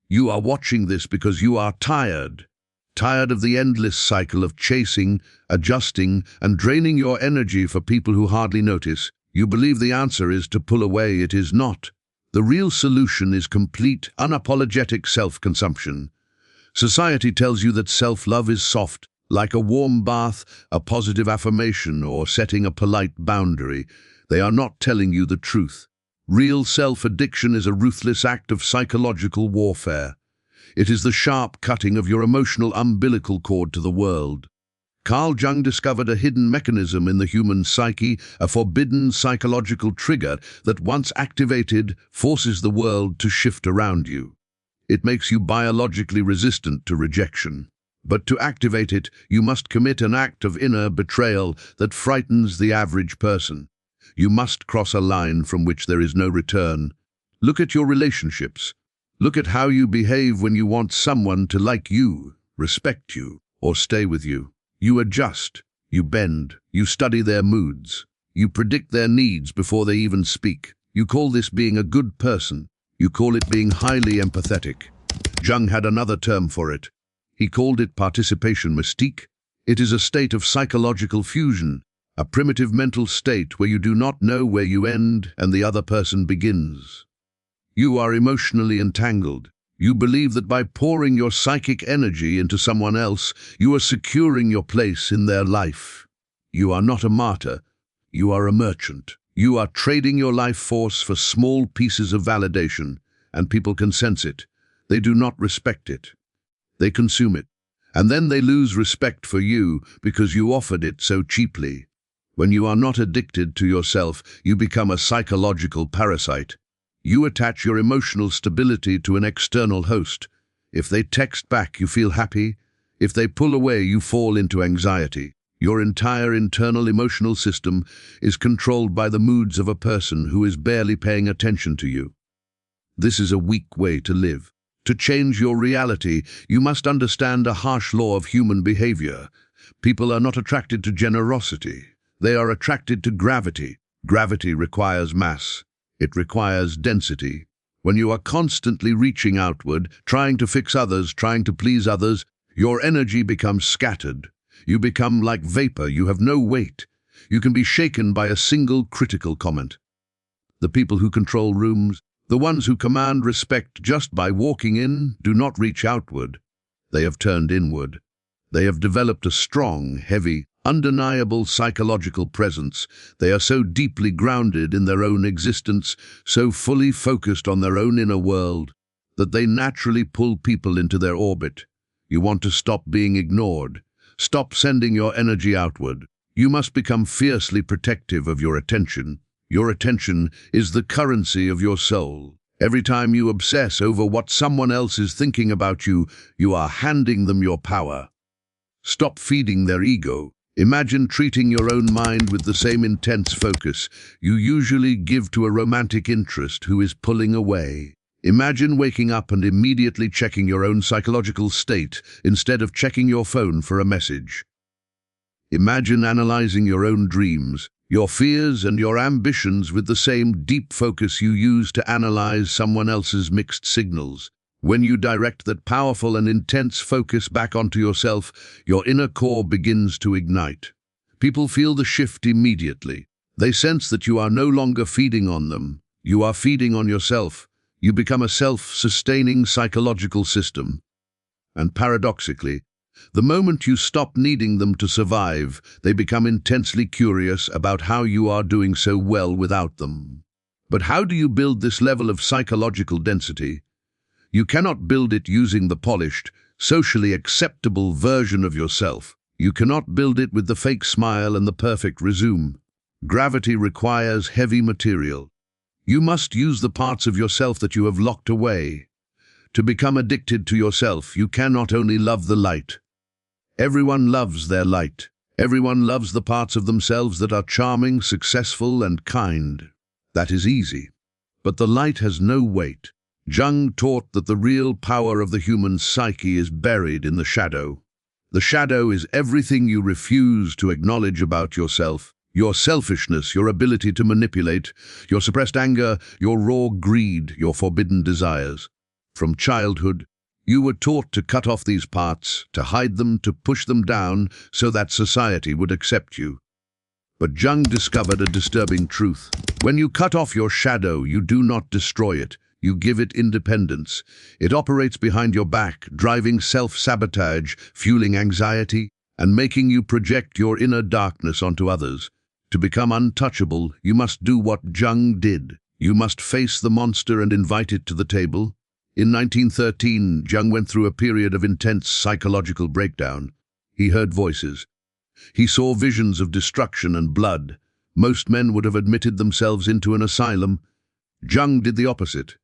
You are watching this because you are tired. Tired of the endless cycle of chasing, adjusting, and draining your energy for people who hardly notice. You believe the answer is to pull away. It is not. The real solution is complete, unapologetic self-consumption. Society tells you that self-love is soft, like a warm bath, a positive affirmation, or setting a polite boundary. They are not telling you the truth. Real self-addiction is a ruthless act of psychological warfare. It is the sharp cutting of your emotional umbilical cord to the world. Carl Jung discovered a hidden mechanism in the human psyche, a forbidden psychological trigger that, once activated, forces the world to shift around you. It makes you biologically resistant to rejection. But to activate it, you must commit an act of inner betrayal that frightens the average person. You must cross a line from which there is no return. Look at your relationships. Look at how you behave when you want someone to like you, respect you, or stay with you. You adjust, you bend, you study their moods. You predict their needs before they even speak. You call this being a good person. You call it being highly empathetic. Jung had another term for it. He called it participation mystique. It is a state of psychological fusion, a primitive mental state where you do not know where you end and the other person begins. You are emotionally entangled. You believe that by pouring your psychic energy into someone else, you are securing your place in their life. You are not a martyr. You are a merchant. You are trading your life force for small pieces of validation, and people can sense it. They do not respect it. They consume it. And then they lose respect for you because you offered it so cheaply. When you are not addicted to yourself, you become a psychological parasite. You attach your emotional stability to an external host. If they text back, you feel happy. If they pull away, you fall into anxiety. Your entire internal emotional system is controlled by the moods of a person who is barely paying attention to you. This is a weak way to live. To change your reality, you must understand a harsh law of human behavior. People are not attracted to generosity. They are attracted to gravity. Gravity requires mass. It requires density. When you are constantly reaching outward, trying to fix others, trying to please others, your energy becomes scattered. You become like vapor. You have no weight. You can be shaken by a single critical comment. The people who control rooms, the ones who command respect just by walking in, do not reach outward. They have turned inward. They have developed a strong, heavy, undeniable psychological presence. They are so deeply grounded in their own existence, so fully focused on their own inner world, that they naturally pull people into their orbit. You want to stop being ignored. Stop sending your energy outward. You must become fiercely protective of your attention. Your attention is the currency of your soul. Every time you obsess over what someone else is thinking about you, you are handing them your power. Stop feeding their ego. Imagine treating your own mind with the same intense focus you usually give to a romantic interest who is pulling away. Imagine waking up and immediately checking your own psychological state instead of checking your phone for a message. Imagine analyzing your own dreams, your fears and your ambitions with the same deep focus you use to analyze someone else's mixed signals. When you direct that powerful and intense focus back onto yourself, your inner core begins to ignite. People feel the shift immediately. They sense that you are no longer feeding on them. You are feeding on yourself. You become a self-sustaining psychological system. And paradoxically, the moment you stop needing them to survive, they become intensely curious about how you are doing so well without them. But how do you build this level of psychological density? You cannot build it using the polished, socially acceptable version of yourself. You cannot build it with the fake smile and the perfect resume. Gravity requires heavy material. You must use the parts of yourself that you have locked away. To become addicted to yourself, you cannot only love the light. Everyone loves their light. Everyone loves the parts of themselves that are charming, successful, and kind. That is easy. But the light has no weight. Jung taught that the real power of the human psyche is buried in the shadow. The shadow is everything you refuse to acknowledge about yourself. Your selfishness, your ability to manipulate, your suppressed anger, your raw greed, your forbidden desires. From childhood, you were taught to cut off these parts, to hide them, to push them down so that society would accept you. But Jung discovered a disturbing truth. When you cut off your shadow, you do not destroy it. You give it independence. It operates behind your back, driving self-sabotage, fueling anxiety, and making you project your inner darkness onto others. To become untouchable, you must do what Jung did. You must face the monster and invite it to the table. In 1913, Jung went through a period of intense psychological breakdown. He heard voices. He saw visions of destruction and blood. Most men would have admitted themselves into an asylum. Jung did the opposite.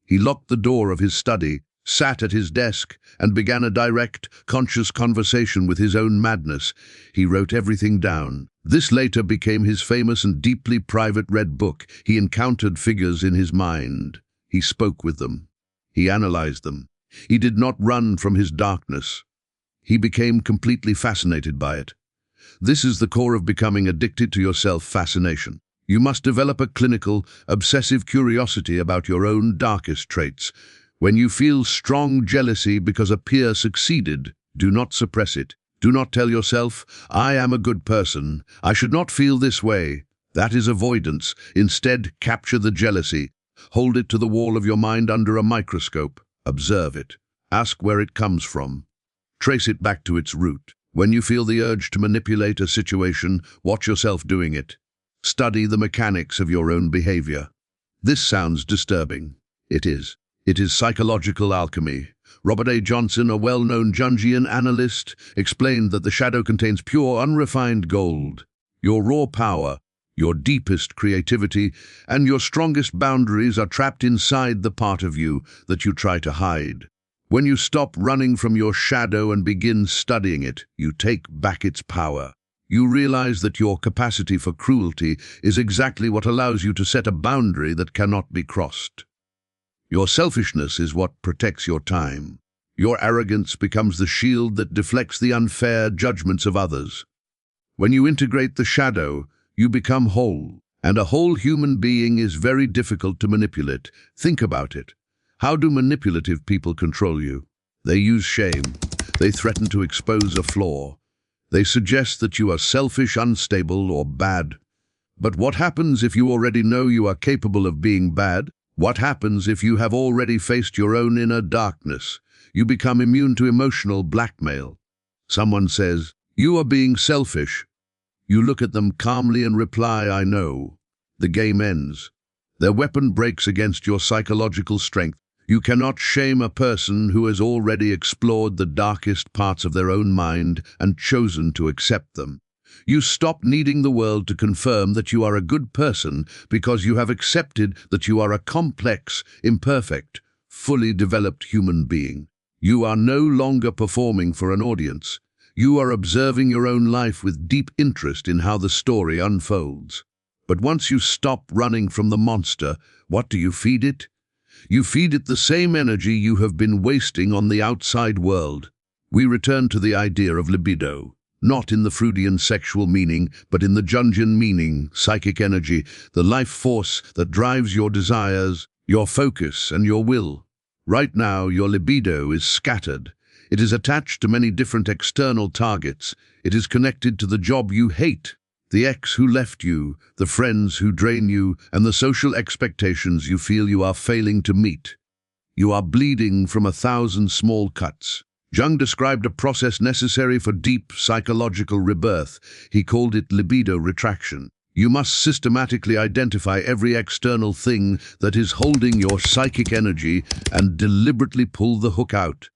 He locked the door of his study, sat at his desk, and began a direct, conscious conversation with his own madness. He wrote everything down. This later became his famous and deeply private red book. He encountered figures in his mind. He spoke with them. He analyzed them. He did not run from his darkness. He became completely fascinated by it. This is the core of becoming addicted to your self-fascination. You must develop a clinical, obsessive curiosity about your own darkest traits. When you feel strong jealousy because a peer succeeded, do not suppress it. Do not tell yourself, I am a good person. I should not feel this way. That is avoidance. Instead, capture the jealousy. Hold it to the wall of your mind under a microscope. Observe it. Ask where it comes from. Trace it back to its root. When you feel the urge to manipulate a situation, watch yourself doing it. Study the mechanics of your own behavior. This sounds disturbing. It is. It is psychological alchemy. Robert A. Johnson, a well-known Jungian analyst, explained that the shadow contains pure, unrefined gold. Your raw power, your deepest creativity, and your strongest boundaries are trapped inside the part of you that you try to hide. When you stop running from your shadow and begin studying it, you take back its power. You realize that your capacity for cruelty is exactly what allows you to set a boundary that cannot be crossed. Your selfishness is what protects your time. Your arrogance becomes the shield that deflects the unfair judgments of others. When you integrate the shadow, you become whole, and a whole human being is very difficult to manipulate. Think about it. How do manipulative people control you? They use shame. They threaten to expose a flaw. They suggest that you are selfish, unstable, or bad. But what happens if you already know you are capable of being bad? What happens if you have already faced your own inner darkness? You become immune to emotional blackmail. Someone says, "You are being selfish." You look at them calmly and reply, "I know." The game ends. Their weapon breaks against your psychological strength. You cannot shame a person who has already explored the darkest parts of their own mind and chosen to accept them. You stop needing the world to confirm that you are a good person because you have accepted that you are a complex, imperfect, fully developed human being. You are no longer performing for an audience. You are observing your own life with deep interest in how the story unfolds. But once you stop running from the monster, what do you feed it? You feed it the same energy you have been wasting on the outside world. We return to the idea of libido. Not in the Freudian sexual meaning, but in the Jungian meaning, psychic energy, the life force that drives your desires, your focus, and your will. Right now, your libido is scattered. It is attached to many different external targets. It is connected to the job you hate, the ex who left you, the friends who drain you, and the social expectations you feel you are failing to meet. You are bleeding from 1,000 small cuts. Jung described a process necessary for deep psychological rebirth. He called it libido retraction. You must systematically identify every external thing that is holding your psychic energy and deliberately pull the hook out.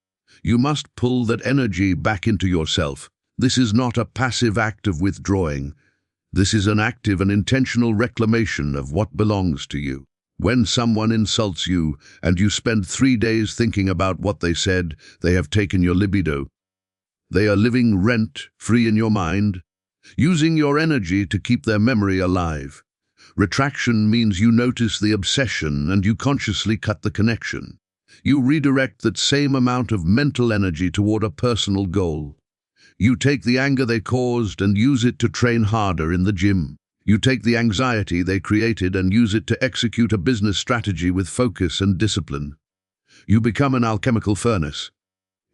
You must pull that energy back into yourself. This is not a passive act of withdrawing. This is an active and intentional reclamation of what belongs to you. When someone insults you and you spend 3 days thinking about what they said, they have taken your libido. They are living rent-free in your mind, using your energy to keep their memory alive. Retraction means you notice the obsession and you consciously cut the connection. You redirect that same amount of mental energy toward a personal goal. You take the anger they caused and use it to train harder in the gym. You take the anxiety they created and use it to execute a business strategy with focus and discipline. You become an alchemical furnace.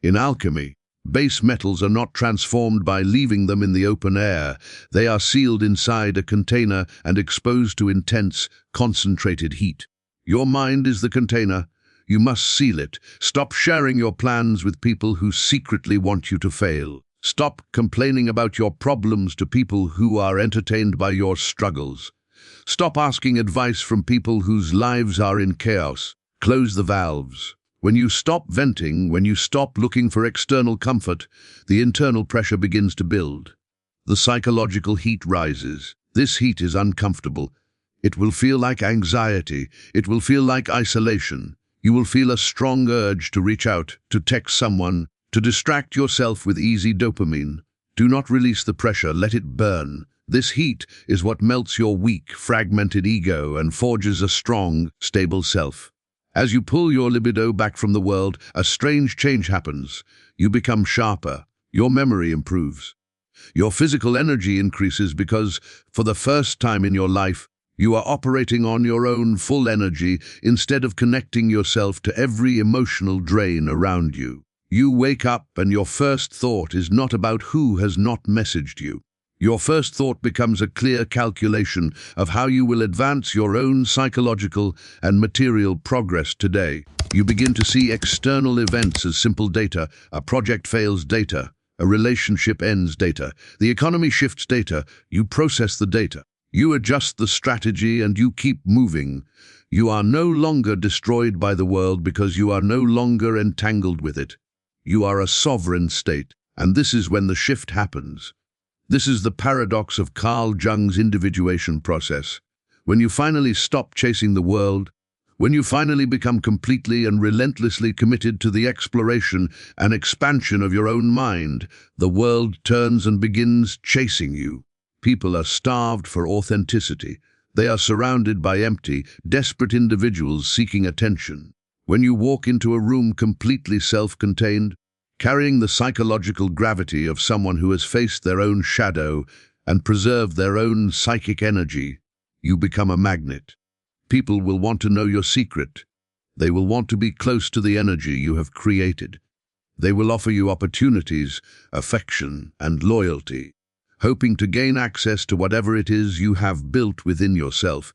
In alchemy, base metals are not transformed by leaving them in the open air. They are sealed inside a container and exposed to intense, concentrated heat. Your mind is the container. You must seal it. Stop sharing your plans with people who secretly want you to fail. Stop complaining about your problems to people who are entertained by your struggles. Stop asking advice from people whose lives are in chaos. Close the valves. When you stop venting, when you stop looking for external comfort, the internal pressure begins to build. The psychological heat rises. This heat is uncomfortable. It will feel like anxiety. It will feel like isolation. You will feel a strong urge to reach out, to text someone, to distract yourself with easy dopamine. Do not release the pressure, let it burn. This heat is what melts your weak, fragmented ego and forges a strong, stable self. As you pull your libido back from the world, a strange change happens. You become sharper. Your memory improves. Your physical energy increases because, for the first time in your life, you are operating on your own full energy instead of connecting yourself to every emotional drain around you. You wake up and your first thought is not about who has not messaged you. Your first thought becomes a clear calculation of how you will advance your own psychological and material progress today. You begin to see external events as simple data. A project fails, data. A relationship ends, data. The economy shifts, data. You process the data. You adjust the strategy and you keep moving. You are no longer destroyed by the world because you are no longer entangled with it. You are a sovereign state, and this is when the shift happens. This is the paradox of Carl Jung's individuation process. When you finally stop chasing the world, when you finally become completely and relentlessly committed to the exploration and expansion of your own mind, the world turns and begins chasing you. People are starved for authenticity. They are surrounded by empty, desperate individuals seeking attention. When you walk into a room completely self-contained, carrying the psychological gravity of someone who has faced their own shadow and preserved their own psychic energy, you become a magnet. People will want to know your secret. They will want to be close to the energy you have created. They will offer you opportunities, affection, and loyalty, hoping to gain access to whatever it is you have built within yourself.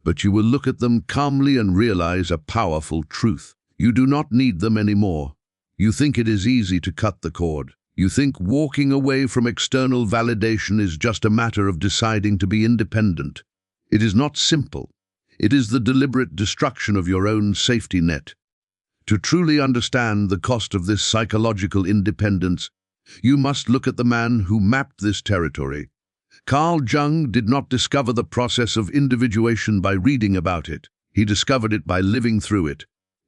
But you will look at them calmly and realize a powerful truth. You do not need them anymore. You think it is easy to cut the cord. You think walking away from external validation is just a matter of deciding to be independent. It is not simple. It is the deliberate destruction of your own safety net. To truly understand the cost of this psychological independence, you must look at the man who mapped this territory. Carl Jung did not discover the process of individuation by reading about it. He discovered it by living through it.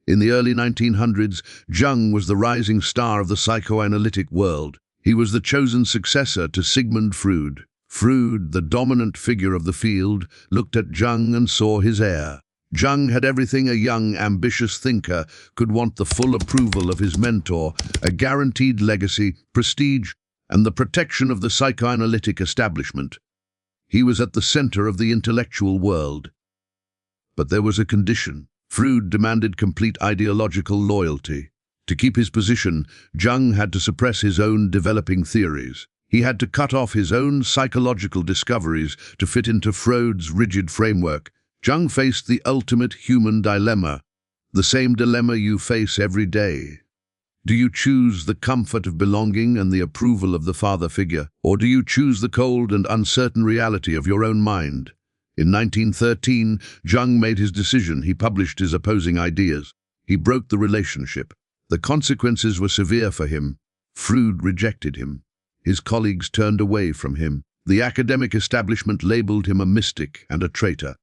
In the early 1900s, Jung was the rising star of the psychoanalytic world. He was the chosen successor to Sigmund Freud. Freud, the dominant figure of the field, looked at Jung and saw his heir. Jung had everything a young, ambitious thinker could want: the full approval of his mentor, a guaranteed legacy, prestige, and the protection of the psychoanalytic establishment. He was at the center of the intellectual world. But there was a condition. Freud demanded complete ideological loyalty. To keep his position, Jung had to suppress his own developing theories. He had to cut off his own psychological discoveries to fit into Freud's rigid framework. Jung faced the ultimate human dilemma, the same dilemma you face every day. Do you choose the comfort of belonging and the approval of the father figure, or do you choose the cold and uncertain reality of your own mind? In 1913, Jung made his decision. He published his opposing ideas. He broke the relationship. The consequences were severe for him. Freud rejected him. His colleagues turned away from him. The academic establishment labeled him a mystic and a traitor.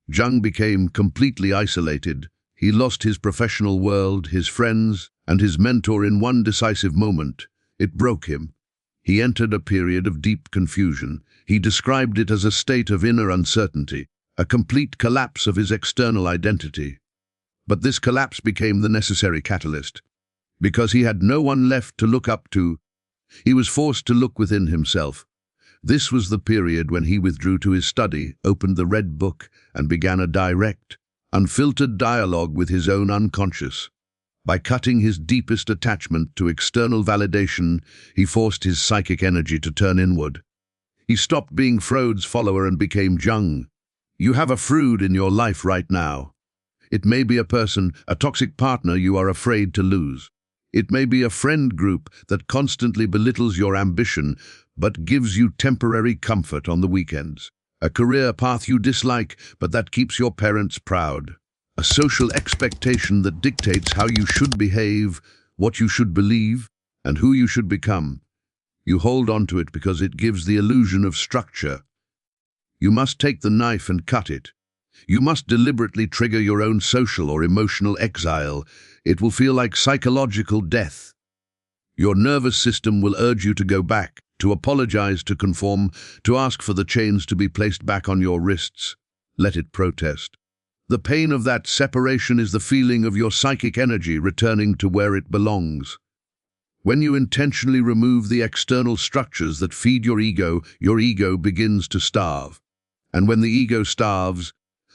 Jung became completely isolated. He lost his professional world, his friends, and his mentor in one decisive moment. It broke him. He entered a period of deep confusion. He described it as a state of inner uncertainty, a complete collapse of his external identity. But this collapse became the necessary catalyst. Because he had no one left to look up to, he was forced to look within himself. This was the period when he withdrew to his study, opened the Red Book, and began a direct, unfiltered dialogue with his own unconscious. By cutting his deepest attachment to external validation, he forced his psychic energy to turn inward. He stopped being Freud's follower and became Jung. You have a Freud in your life right now. It may be a person, a toxic partner you are afraid to lose. It may be a friend group that constantly belittles your ambition but gives you temporary comfort on the weekends. A career path you dislike but that keeps your parents proud. A social expectation that dictates how you should behave, what you should believe, and who you should become. You hold on to it because it gives the illusion of structure. You must take the knife and cut it. You must deliberately trigger your own social or emotional exile. It will feel like psychological death. Your nervous system will urge you to go back, to apologize, to conform, to ask for the chains to be placed back on your wrists. Let it protest. The pain of that separation is the feeling of your psychic energy returning to where it belongs. When you intentionally remove the external structures that feed your ego begins to starve. And when the ego starves,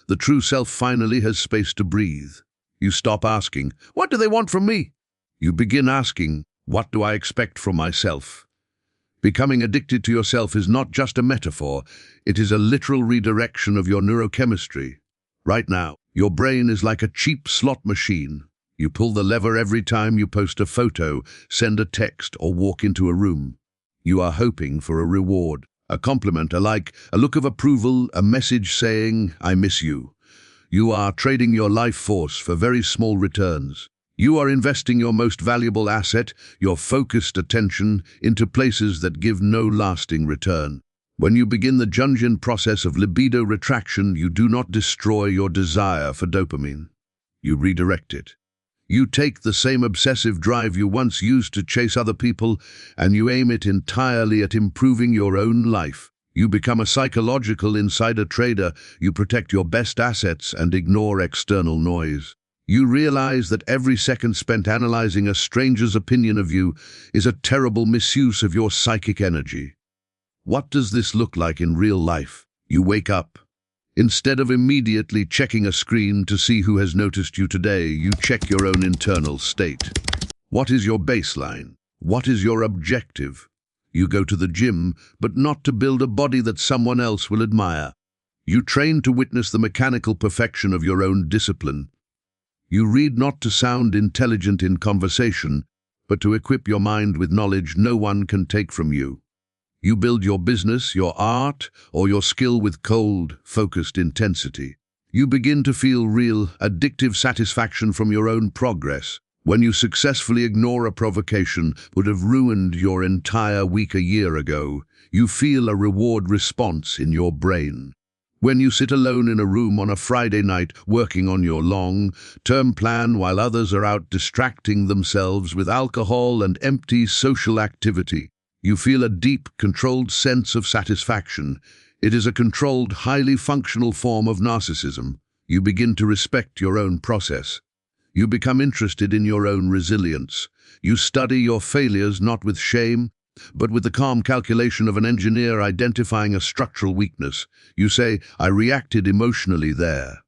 the true self finally has space to breathe. You stop asking, "What do they want from me?" You begin asking, "What do I expect from myself?" Becoming addicted to yourself is not just a metaphor, it is a literal redirection of your neurochemistry. Right now, your brain is like a cheap slot machine. You pull the lever every time you post a photo, send a text, or walk into a room. You are hoping for a reward, a compliment, a like, a look of approval, a message saying, "I miss you." You are trading your life force for very small returns. You are investing your most valuable asset, your focused attention, into places that give no lasting return. When you begin the Jungian process of libido retraction, you do not destroy your desire for dopamine. You redirect it. You take the same obsessive drive you once used to chase other people, and you aim it entirely at improving your own life. You become a psychological insider trader. You protect your best assets and ignore external noise. You realize that every second spent analyzing a stranger's opinion of you is a terrible misuse of your psychic energy. What does this look like in real life? You wake up. Instead of immediately checking a screen to see who has noticed you today, you check your own internal state. What is your baseline? What is your objective? You go to the gym, but not to build a body that someone else will admire. You train to witness the mechanical perfection of your own discipline. You read not to sound intelligent in conversation, but to equip your mind with knowledge no one can take from you. You build your business, your art, or your skill with cold, focused intensity. You begin to feel real, addictive satisfaction from your own progress. When you successfully ignore a provocation that would have ruined your entire week a year ago, you feel a reward response in your brain. When you sit alone in a room on a Friday night working on your long-term plan while others are out distracting themselves with alcohol and empty social activity, you feel a deep, controlled sense of satisfaction. It is a controlled, highly functional form of narcissism. You begin to respect your own process. You become interested in your own resilience. You study your failures not with shame, but with the calm calculation of an engineer identifying a structural weakness. You say, "I reacted emotionally there.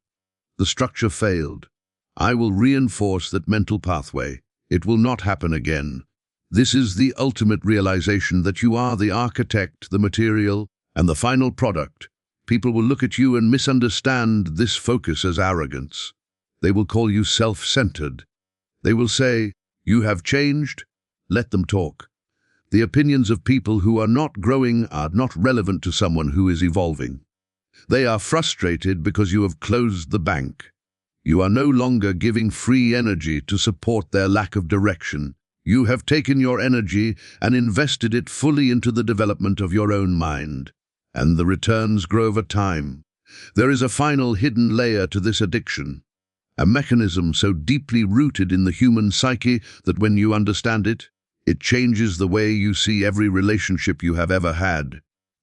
The structure failed. I will reinforce that mental pathway. It will not happen again." This is the ultimate realization that you are the architect, the material, and the final product. People will look at you and misunderstand this focus as arrogance. They will call you self-centered. They will say, "You have changed." Let them talk. The opinions of people who are not growing are not relevant to someone who is evolving. They are frustrated because you have closed the bank. You are no longer giving free energy to support their lack of direction. You have taken your energy and invested it fully into the development of your own mind, and the returns grow over time. There is a final hidden layer to this addiction, a mechanism so deeply rooted in the human psyche that when you understand it, it changes the way you see every relationship you have ever had.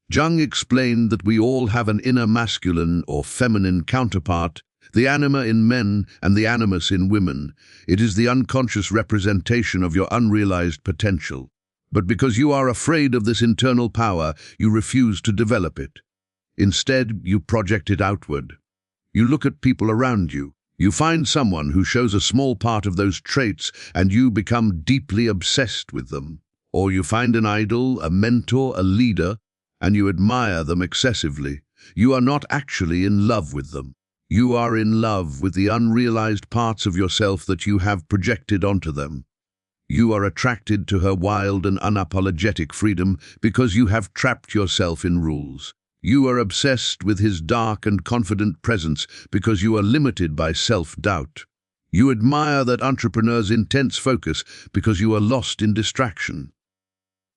Jung explained that we all have an inner masculine or feminine counterpart, the anima in men and the animus in women. It is the unconscious representation of your unrealized potential. But because you are afraid of this internal power, you refuse to develop it. Instead, you project it outward. You look at people around you. You find someone who shows a small part of those traits and you become deeply obsessed with them. Or you find an idol, a mentor, a leader, and you admire them excessively. You are not actually in love with them. You are in love with the unrealized parts of yourself that you have projected onto them. You are attracted to her wild and unapologetic freedom because you have trapped yourself in rules. You are obsessed with his dark and confident presence because you are limited by self-doubt. You admire that entrepreneur's intense focus because you are lost in distraction.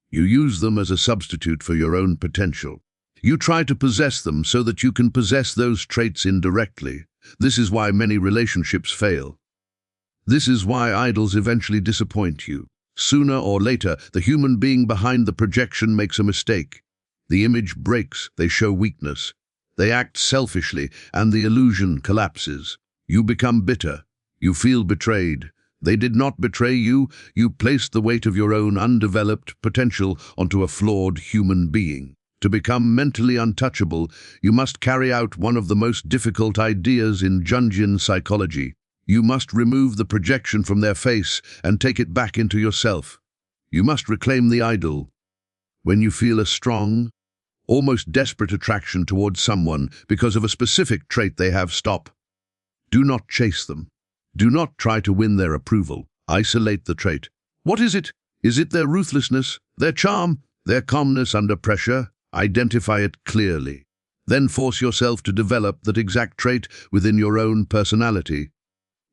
You use them as a substitute for your own potential. You try to possess them so that you can possess those traits indirectly. This is why many relationships fail. This is why idols eventually disappoint you. Sooner or later, the human being behind the projection makes a mistake. The image breaks, they show weakness. They act selfishly, and the illusion collapses. You become bitter. You feel betrayed. They did not betray you. You placed the weight of your own undeveloped potential onto a flawed human being. To become mentally untouchable, you must carry out one of the most difficult ideas in Jungian psychology. You must remove the projection from their face and take it back into yourself. You must reclaim the idol. When you feel a strong, almost desperate attraction towards someone because of a specific trait they have, stop. Do not chase them. Do not try to win their approval. Isolate the trait. What is it? Is it their ruthlessness, their charm, their calmness under pressure? Identify it clearly. Then force yourself to develop that exact trait within your own personality.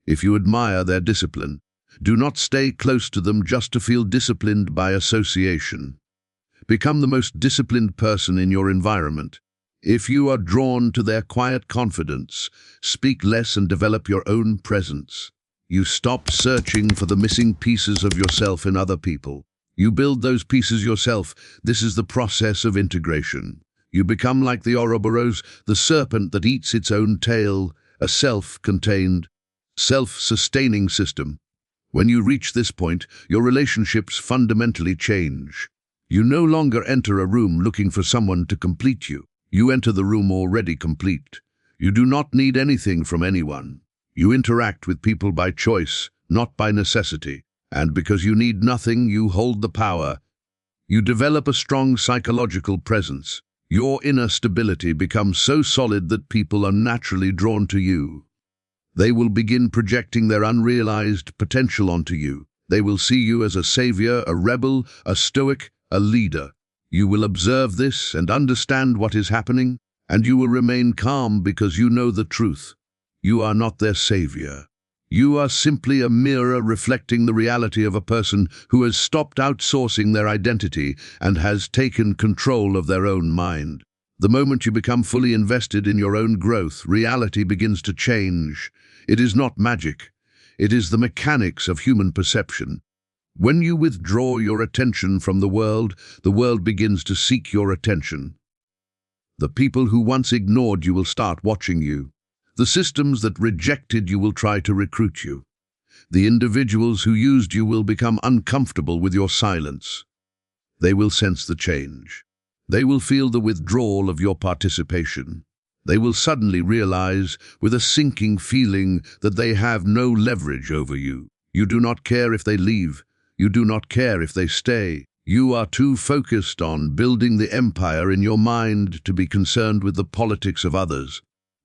If you admire their discipline, do not stay close to them just to feel disciplined by association. Become the most disciplined person in your environment. If you are drawn to their quiet confidence, speak less and develop your own presence. You stop searching for the missing pieces of yourself in other people. You build those pieces yourself. This is the process of integration. You become like the Ouroboros, the serpent that eats its own tail, a self-contained, self-sustaining system. When you reach this point, your relationships fundamentally change. You no longer enter a room looking for someone to complete you. You enter the room already complete. You do not need anything from anyone. You interact with people by choice, not by necessity. And because you need nothing, you hold the power. You develop a strong psychological presence. Your inner stability becomes so solid that people are naturally drawn to you. They will begin projecting their unrealized potential onto you. They will see you as a savior, a rebel, a stoic, a leader. You will observe this and understand what is happening, and you will remain calm because you know the truth. You are not their savior. You are simply a mirror reflecting the reality of a person who has stopped outsourcing their identity and has taken control of their own mind. The moment you become fully invested in your own growth, reality begins to change. It is not magic. It is the mechanics of human perception. When you withdraw your attention from the world begins to seek your attention. The people who once ignored you will start watching you. The systems that rejected you will try to recruit you. The individuals who used you will become uncomfortable with your silence. They will sense the change. They will feel the withdrawal of your participation. They will suddenly realize, with a sinking feeling, that they have no leverage over you. You do not care if they leave. You do not care if they stay. You are too focused on building the empire in your mind to be concerned with the politics of others.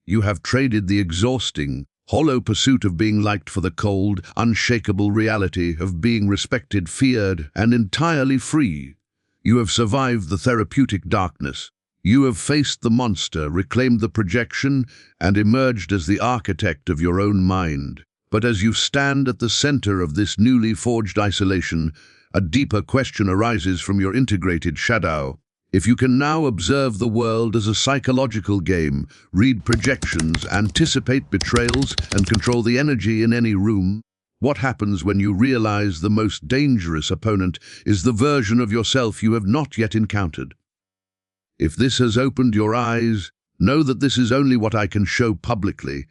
You have traded the exhausting, hollow pursuit of being liked for the cold, unshakable reality of being respected, feared, and entirely free. You have survived the therapeutic darkness. You have faced the monster, reclaimed the projection, and emerged as the architect of your own mind. But as you stand at the center of this newly forged isolation, a deeper question arises from your integrated shadow. If you can now observe the world as a psychological game, read projections, anticipate betrayals, and control the energy in any room, what happens when you realize the most dangerous opponent is the version of yourself you have not yet encountered? If this has opened your eyes, know that this is only what I can show publicly.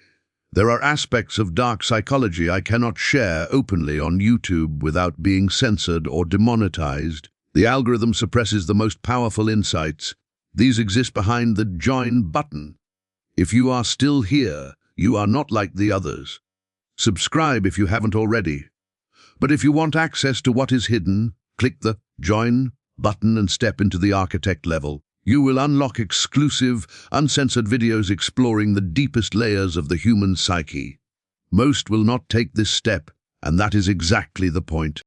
There are aspects of dark psychology I cannot share openly on YouTube without being censored or demonetized. The algorithm suppresses the most powerful insights. These exist behind the join button. If you are still here, You are not like the others. Subscribe if you haven't already. But if you want access to what is hidden, click the Join button and step into the architect level. You will unlock exclusive, uncensored videos exploring the deepest layers of the human psyche. Most will not take this step, and that is exactly the point.